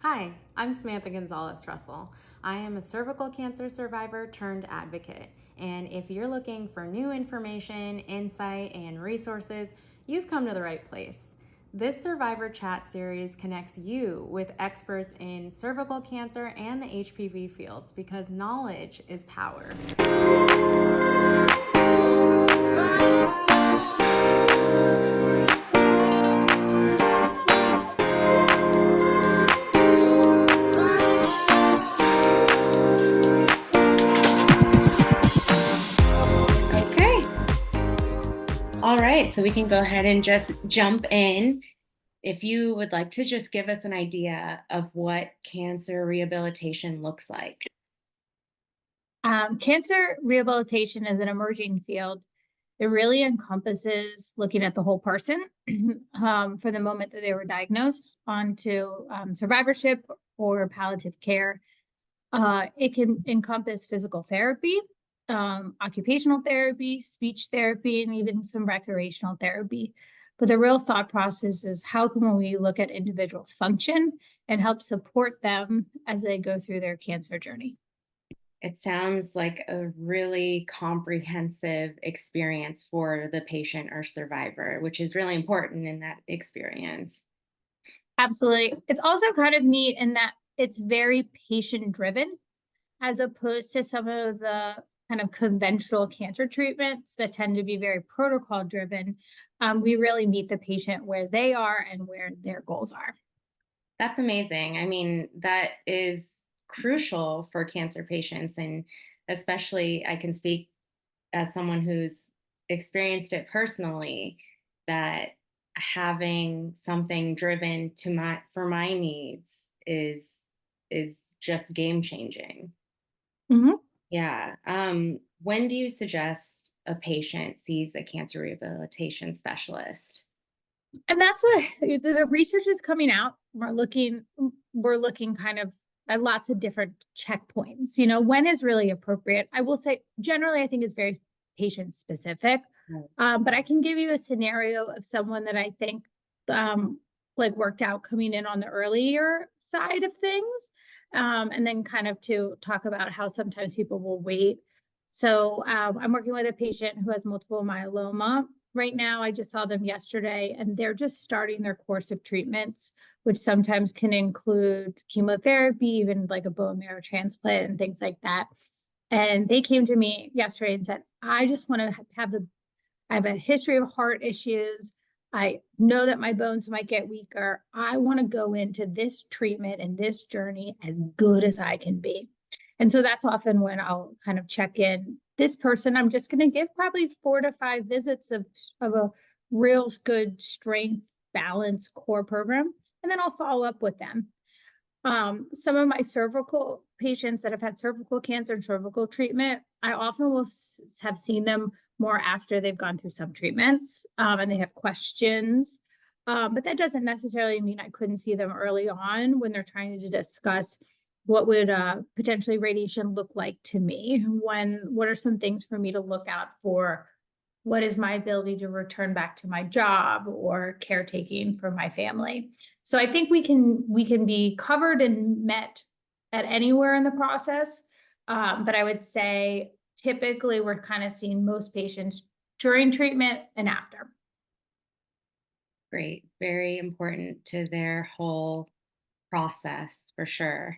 Hi, I'm Samantha Gonzales Russell. I am a cervical cancer survivor turned advocate. And if you're looking for new information, insight, and resources, you've come to the right place. This Survivor Chat series connects you with experts in cervical cancer and the HPV fields because knowledge is power. All right, so we can go ahead and just jump in. If you would like to just give us an idea of what cancer rehabilitation looks like. Cancer rehabilitation is an emerging field. It really encompasses looking at the whole person from the moment that they were diagnosed onto survivorship or palliative care. It can encompass physical therapy, occupational therapy, speech therapy, and even some recreational therapy. But the real thought process is how can we look at individuals' function and help support them as they go through their cancer journey? It sounds like a really comprehensive experience for the patient or survivor, which is really important in that experience. Absolutely. It's also kind of neat in that it's very patient driven as opposed to some of the kind of conventional cancer treatments that tend to be very protocol driven. We really meet the patient where they are and where their goals are. That's amazing. I mean, that is crucial for cancer patients. And especially, I can speak as someone who's experienced it personally, that having something driven to my for my needs is just game changing. Mhm. Yeah. When do you suggest a patient sees a cancer rehabilitation specialist? And that's the research is coming out. We're looking kind of at lots of different checkpoints. When is really appropriate? I will say generally I think it's very patient specific. Right. But I can give you a scenario of someone that I think um like worked out coming in on the earlier side of things. And then kind of to talk about how sometimes people will wait. So I'm working with a patient who has multiple myeloma right now. I just saw them yesterday and they're just starting their course of treatments, which sometimes can include chemotherapy, even like a bone marrow transplant and things like that. And they came to me yesterday and said, I just want to I have a history of heart issues. I know that my bones might get weaker. I want to go into this treatment and this journey as good as I can be. And so that's often when I'll kind of check in. This person, I'm just going to give probably 4 to 5 visits of a real good strength balance core program. And then I'll follow up with them. Some of my cervical patients that have had cervical cancer and cervical treatment, I often will have seen them more after they've gone through some treatments and they have questions. But that doesn't necessarily mean I couldn't see them early on when they're trying to discuss what would potentially radiation look like to me. What are some things for me to look out for? What is my ability to return back to my job or caretaking for my family? So I think we can be covered and met at anywhere in the process. But I would say typically we're kind of seeing most patients during treatment and after. Great. Very important to their whole process for sure.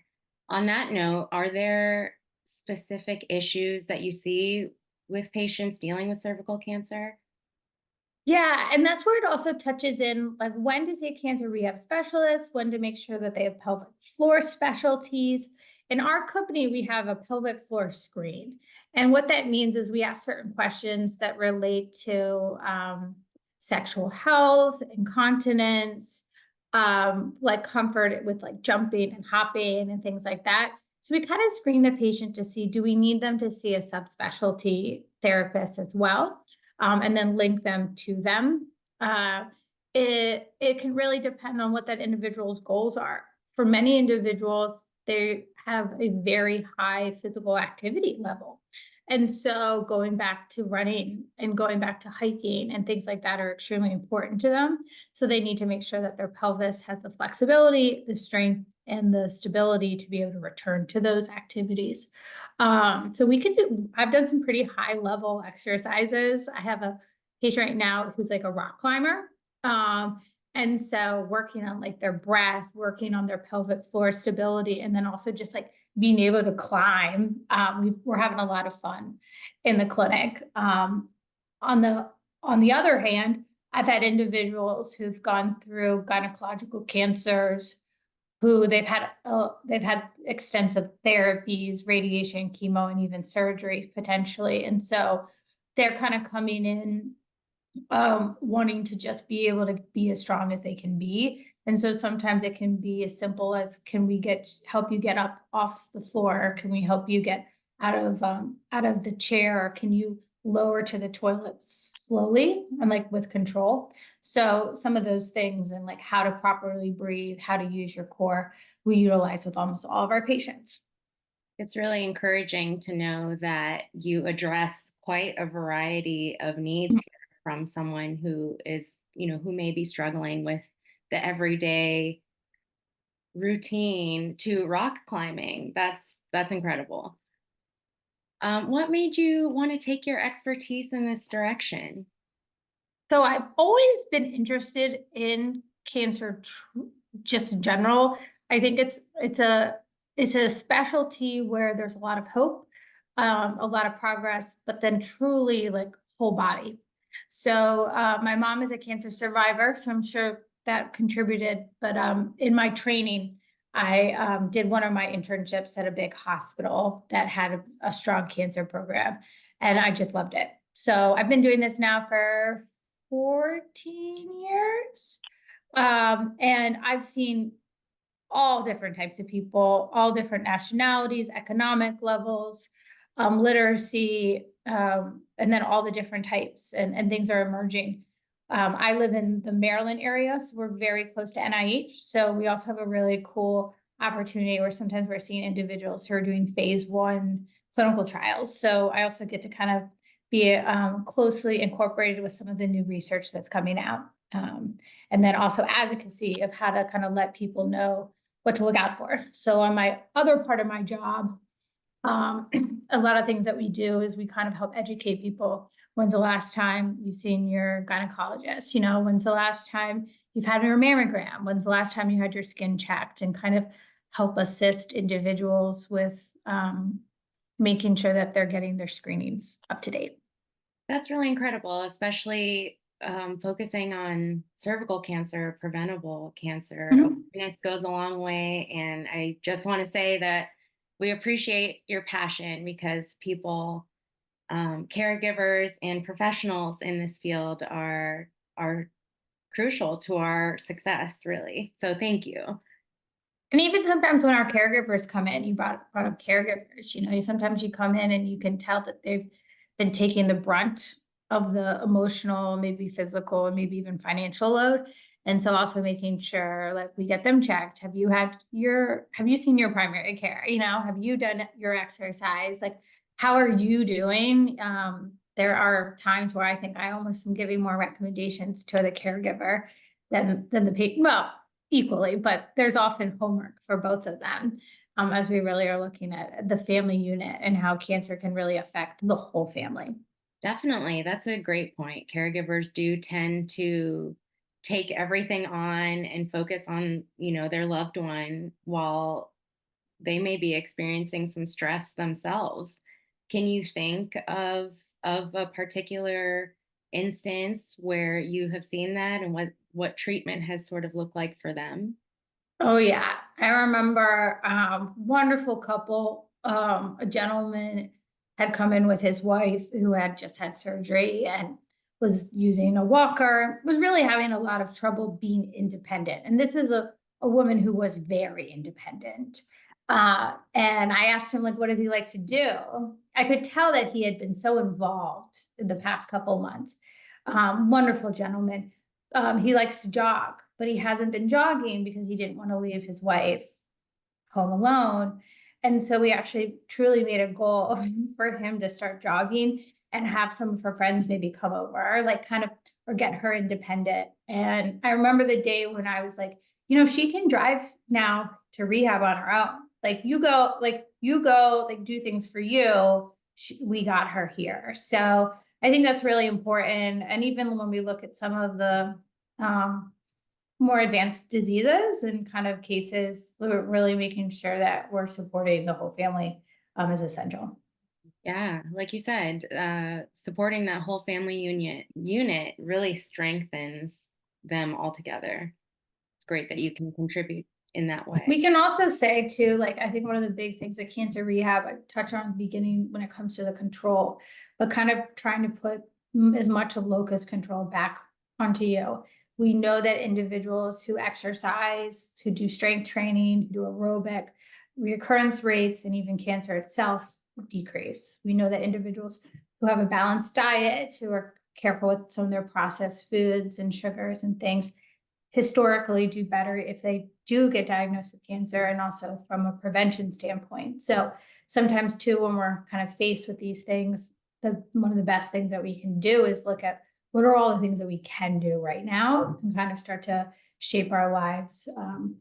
On that note, are there specific issues that you see with patients dealing with cervical cancer? Yeah, and that's where it also touches in like when to see a cancer rehab specialist, when to make sure that they have pelvic floor specialties. In our company, we have a pelvic floor screen. And what that means is we ask certain questions that relate to sexual health, incontinence, like comfort with like jumping and hopping and things like that. So we kind of screen the patient to see, do we need them to see a subspecialty therapist as well? And then link them to them. It can really depend on what that individual's goals are. For many individuals, they have a very high physical activity level. And so going back to running and going back to hiking and things like that are extremely important to them. So they need to make sure that their pelvis has the flexibility, the strength, and the stability to be able to return to those activities. So I've done some pretty high level exercises. I have a patient right now who's like a rock climber. And so working on like their breath, working on their pelvic floor stability, and then also just like being able to climb. We're having a lot of fun in the clinic. On the on the other hand, I've had individuals who've gone through gynecological cancers, who they've had extensive therapies, radiation, chemo, and even surgery potentially. And so they're kind of coming in wanting to just be able to be as strong as they can be. And so sometimes it can be as simple as, can we help you get up off the floor? Can we help you get out of the chair? Or can you lower to the toilet slowly and like with control? So some of those things, and like how to properly breathe, how to use your core, we utilize with almost all of our patients. It's really encouraging to know that you address quite a variety of needs here from someone who is, who may be struggling with the everyday routine to rock climbing. That's incredible. What made you want to take your expertise in this direction? So I've always been interested in cancer, just in general. I think it's a specialty where there's a lot of hope, a lot of progress, but then truly like whole body. So my mom is a cancer survivor, so I'm sure that contributed. But in my training, I did one of my internships at a big hospital that had a strong cancer program, and I just loved it. So I've been doing this now for 14 years. And I've seen all different types of people, all different nationalities, economic levels, literacy, and then all the different types, and things are emerging. I live in the Maryland area, so we're very close to NIH. So we also have a really cool opportunity where sometimes we're seeing individuals who are doing phase 1 clinical trials. So I also get to kind of be closely incorporated with some of the new research that's coming out. And then also advocacy of how to kind of let people know what to look out for. So on my other part of my job, a lot of things that we do is we kind of help educate people. When's the last time you've seen your gynecologist? When's the last time you've had your mammogram? When's the last time you had your skin checked? And kind of help assist individuals with making sure that they're getting their screenings up to date. That's really incredible, especially focusing on cervical cancer, preventable cancer. Mhm. Awareness goes a long way. And I just want to say that we appreciate your passion, because people, caregivers and professionals in this field are crucial to our success, really. So thank you. And even sometimes when our caregivers come in, you brought up caregivers, sometimes you come in and you can tell that they've been taking the brunt of the emotional, maybe physical, and maybe even financial load. And so also making sure like we get them checked. Have you seen your primary care? Have you done your exercise? Like, how are you doing? There are times where I think I almost am giving more recommendations to the caregiver than the patient. Well, equally, but there's often homework for both of them, as we really are looking at the family unit and how cancer can really affect the whole family. Definitely. That's a great point. Caregivers do tend to take everything on and focus on, their loved one while they may be experiencing some stress themselves. Can you think of a particular instance where you have seen that, and what treatment has sort of looked like for them? Oh yeah, I remember wonderful couple. A gentleman had come in with his wife who had just had surgery and was using a walker, was really having a lot of trouble being independent. And this is a woman who was very independent. And I asked him, like, what does he like to do? I could tell that he had been so involved in the past couple months. Wonderful gentleman. He likes to jog, but he hasn't been jogging because he didn't want to leave his wife home alone. And so we actually truly made a goal for him to start jogging and have some of her friends maybe come over, like kind of, or get her independent. And I remember the day when I was like, she can drive now. to rehab on her own. Like you go, like do things for you. We got her here. So I think that's really important. And even when we look at some of the more advanced diseases and kind of cases, we're really making sure that we're supporting the whole family is essential. Yeah, like you said, supporting that whole family unit really strengthens them all together. It's great that you can contribute in that way. We can also say too, like, I think one of the big things that cancer rehab, I touch on at the beginning when it comes to the control, but kind of trying to put as much of locus control back onto you. We know that individuals who exercise, who do strength training, who do aerobic, recurrence rates, and even cancer itself decrease. We know that individuals who have a balanced diet, who are careful with some of their processed foods and sugars and things, historically do better if they do get diagnosed with cancer, and also from a prevention standpoint. So sometimes too, when we're kind of faced with these things, one of the best things that we can do is look at what are all the things that we can do right now and kind of start to shape our lives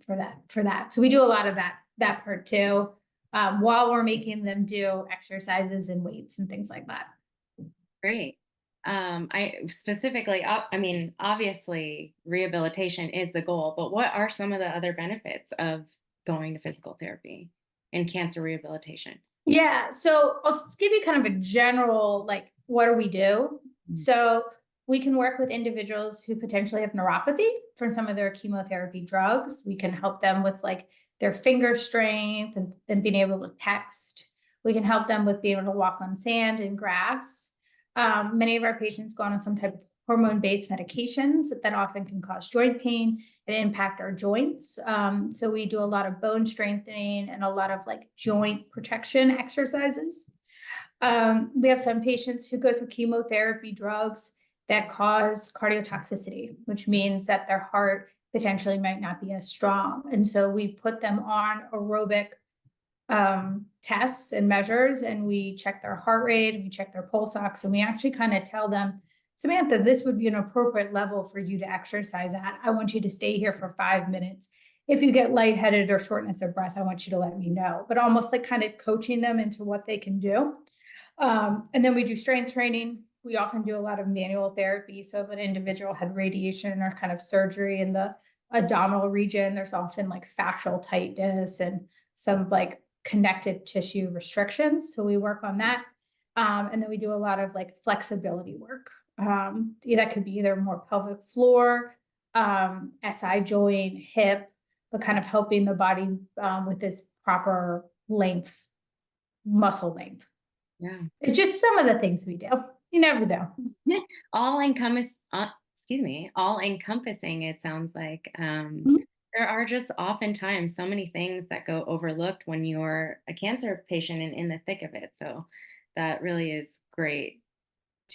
for that. So we do a lot of that part too, while we're making them do exercises and weights and things like that. Great. I specifically, I mean, obviously rehabilitation is the goal, but what are some of the other benefits of going to physical therapy and cancer rehabilitation? Yeah, so I'll just give you kind of a general, like, what do we do? Mm. So we can work with individuals who potentially have neuropathy from some of their chemotherapy drugs. We can help them with like their finger strength and being able to text. We can help them with being able to walk on sand and grass. Many of our patients go on some type of hormone-based medications that often can cause joint pain and impact our joints. So we do a lot of bone strengthening and a lot of like joint protection exercises. We have some patients who go through chemotherapy drugs that cause cardiotoxicity, which means that their heart potentially might not be as strong. And so we put them on aerobic tests and measures, and we check their heart rate, and we check their pulse ox, and we actually kind of tell them, Samantha, this would be an appropriate level for you to exercise at. I want you to stay here for 5 minutes. If you get lightheaded or shortness of breath, I want you to let me know, but almost like kind of coaching them into what they can do. And then we do strength training. We often do a lot of manual therapy. So if an individual had radiation or kind of surgery in the abdominal region, there's often like fascial tightness and some like connective tissue restrictions. So we work on that. And then we do a lot of like flexibility work. That could be either more pelvic floor, SI joint, hip, but kind of helping the body with this proper length, muscle length. Yeah. It's just some of the things we do. You never know. all encompass excuse me, all encompassing, it sounds like. Mhm. There are just oftentimes so many things that go overlooked when you're a cancer patient and in the thick of it. So that really is great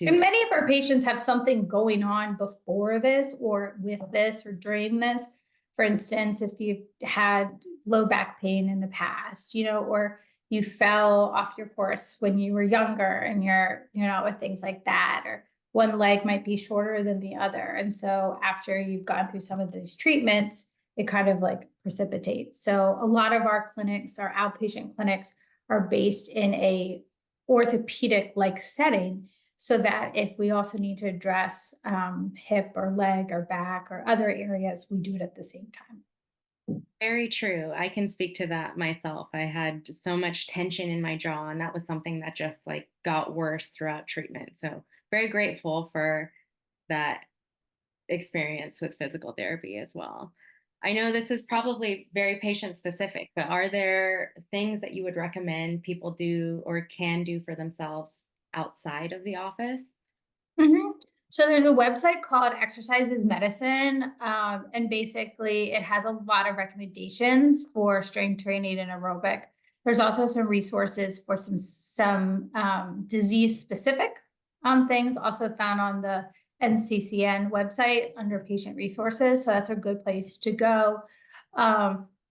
And to. many of our patients have something going on before this or with this or during this. For instance, if you've had low back pain in the past, or you fell off your horse when you were younger and with things like that, or one leg might be shorter than the other. And so after you've gone through some of these treatments, it kind of like precipitates. So a lot of our clinics, our outpatient clinics, are based in a orthopedic like setting, so that if we also need to address hip or leg or back or other areas, we do it at the same time. Very true. I can speak to that myself. I had just so much tension in my jaw, and that was something that just like got worse throughout treatment. So very grateful for that experience with physical therapy as well. I know this is probably very patient specific, but are there things that you would recommend people do or can do for themselves outside of the office? Mhm. So there's a website called Exercise is Medicine, and basically it has a lot of recommendations for strength training and aerobic. There's also some resources for some disease specific things, also found on the NCCN website under patient resources. So that's a good place to go.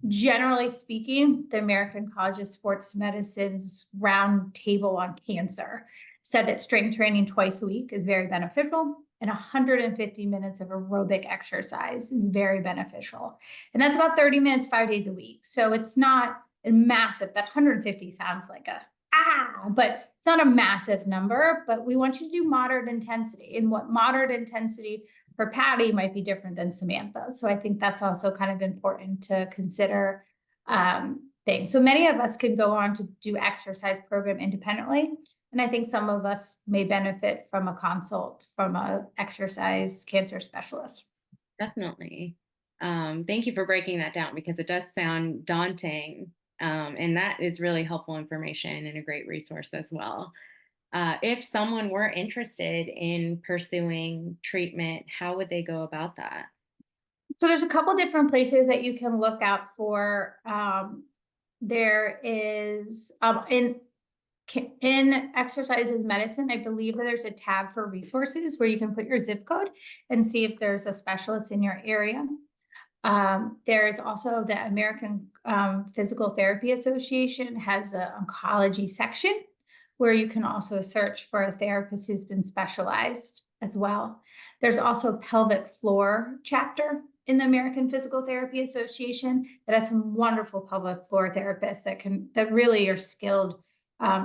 Generally speaking, the American College of Sports Medicine's round table on cancer said that strength training twice a week is very beneficial. and 150 minutes of aerobic exercise is very beneficial. And that's about 30 minutes, 5 days a week. So it's not a massive, that 150 sounds like but it's not a massive number, but we want you to do moderate intensity. And what moderate intensity for Patty might be different than Samantha. So I think that's also kind of important to consider things. So many of us could go on to do exercise program independently. And I think some of us may benefit from a consult from a exercise cancer specialist. Definitely. Thank you for breaking that down because it does sound daunting. And that is really helpful information and a great resource as well. If someone were interested in pursuing treatment, how would they go about that? So there's a couple different places that you can look out for. There is in exercises medicine, I believe that there's a tab for resources where you can put your zip code and see if there's a specialist in your area. There's also the American Physical Therapy Association has an oncology section where you can also search for a therapist who's been specialized as well. There's also a pelvic floor chapter in the American Physical Therapy Association that has some wonderful pelvic floor therapists that really are skilled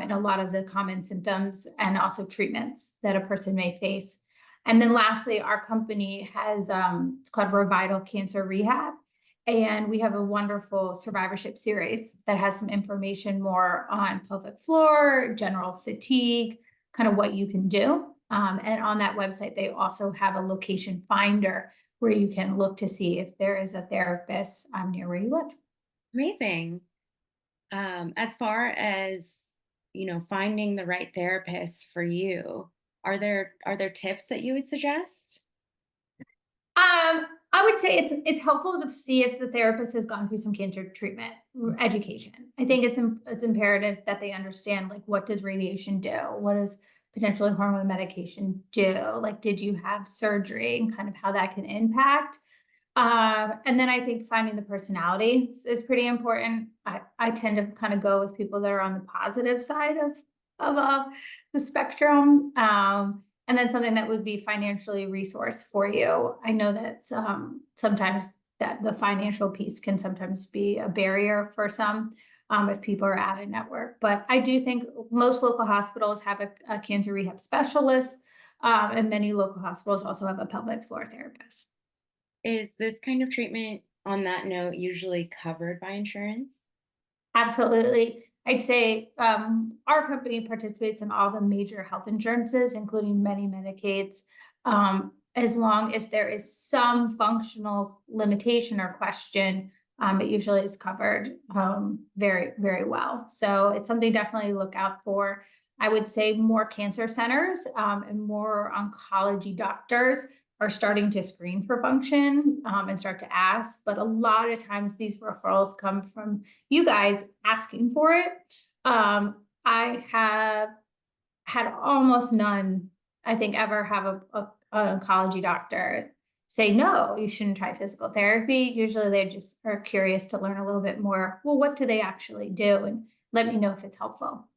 in a lot of the common symptoms and also treatments that a person may face. And then lastly, our company has, it's called Revital Cancer Rehab. And we have a wonderful survivorship series that has some information more on pelvic floor, general fatigue, kind of what you can do. And on that website, they also have a location finder where you can look to see if there is a therapist near where you live. Amazing. As far as, finding the right therapist for you, are there tips that you would suggest? I would say it's helpful to see if the therapist has gone through some cancer treatment education. I think it's imperative that they understand, like, what does radiation do? What does potentially hormone medication do? Like, did you have surgery and kind of how that can impact? And then I think finding the personality is pretty important. I tend to kind of go with people that are on the positive side of the spectrum. And then something that would be financially resourced for you. I know that sometimes that the financial piece can sometimes be a barrier for some if people are out of network. But I do think most local hospitals have a cancer rehab specialist, and many local hospitals also have a pelvic floor therapist. Is this kind of treatment, on that note, usually covered by insurance? Absolutely. I'd say our company participates in all the major health insurances, including many Medicaids, as long as there is some functional limitation or question. It usually is covered very, very well. So it's something definitely to look out for. I would say more cancer centers and more oncology doctors are starting to screen for function and start to ask. But a lot of times these referrals come from you guys asking for it. I have had almost none, I think, ever have an oncology doctor say, no, you shouldn't try physical therapy. Usually they just are curious to learn a little bit more. Well, what do they actually do? And let me know if it's helpful.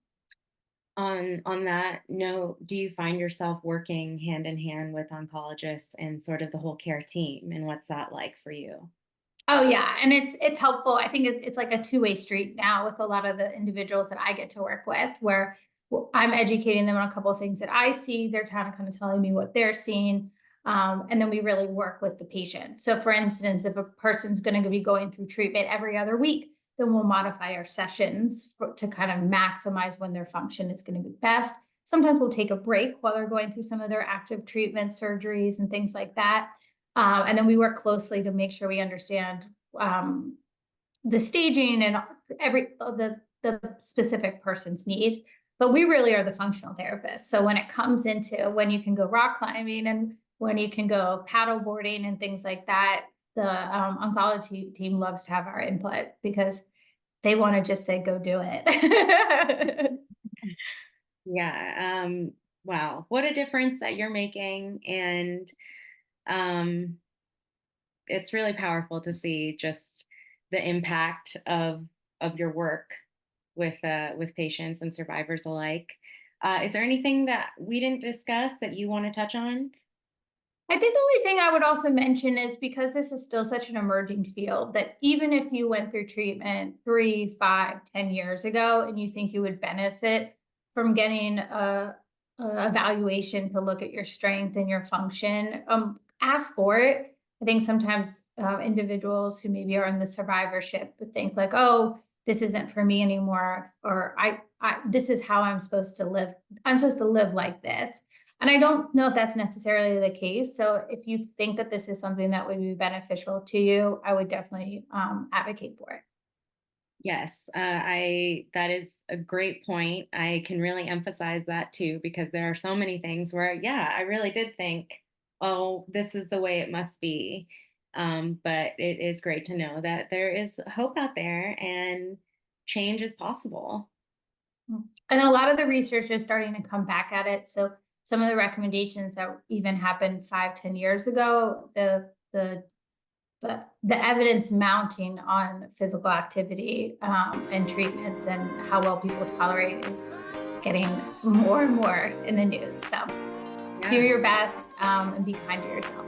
On that note, do you find yourself working hand in hand with oncologists and sort of the whole care team? And what's that like for you? Oh yeah, and it's helpful. I think it's like a two-way street now with a lot of the individuals that I get to work with, where I'm educating them on a couple of things that I see. They're kind of telling me what they're seeing, and then we really work with the patient. So, for instance, if a person's going to be going through treatment every other week, then we'll modify our sessions to kind of maximize when their function is going to be best. Sometimes we'll take a break while they're going through some of their active treatment surgeries and things like that. And then we work closely to make sure we understand the staging and the specific person's need. But we really are the functional therapists. So when it comes into when you can go rock climbing and when you can go paddle boarding and things like that, the oncology team loves to have our input because they want to just say, go do it. Yeah. Wow. What a difference that you're making. And um, it's really powerful to see just the impact of your work with patients and survivors alike. Is there anything that we didn't discuss that you want to touch on? I think the only thing I would also mention is because this is still such an emerging field that even if you went through treatment 3, 5, 10 years ago and you think you would benefit from getting a evaluation to look at your strength and your function, ask for it. I think sometimes individuals who maybe are in the survivorship would think like, oh, this isn't for me anymore, or this is how I'm supposed to live. I'm supposed to live like this. And I don't know if that's necessarily the case. So if you think that this is something that would be beneficial to you, I would definitely advocate for it. Yes, I that is a great point. I can really emphasize that too because there are so many things where, yeah, I really did think, oh, this is the way it must be. But it is great to know that there is hope out there and change is possible. And a lot of the research is starting to come back at it. So some of the recommendations that even happened 5, 10 years ago, the evidence mounting on physical activity and treatments and how well people tolerate is getting more and more in the news. So do Yeah. your best and be kind to yourself.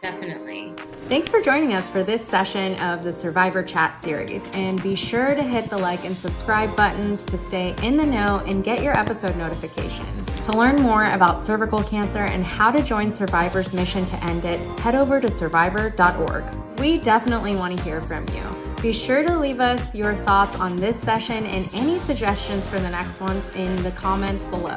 Definitely. Thanks for joining us for this session of the Survivor Chat series. And be sure to hit the like and subscribe buttons to stay in the know and get your episode notifications. To learn more about cervical cancer and how to join Survivor's mission to end it, head over to survivor.org. We definitely want to hear from you. Be sure to leave us your thoughts on this session and any suggestions for the next ones in the comments below.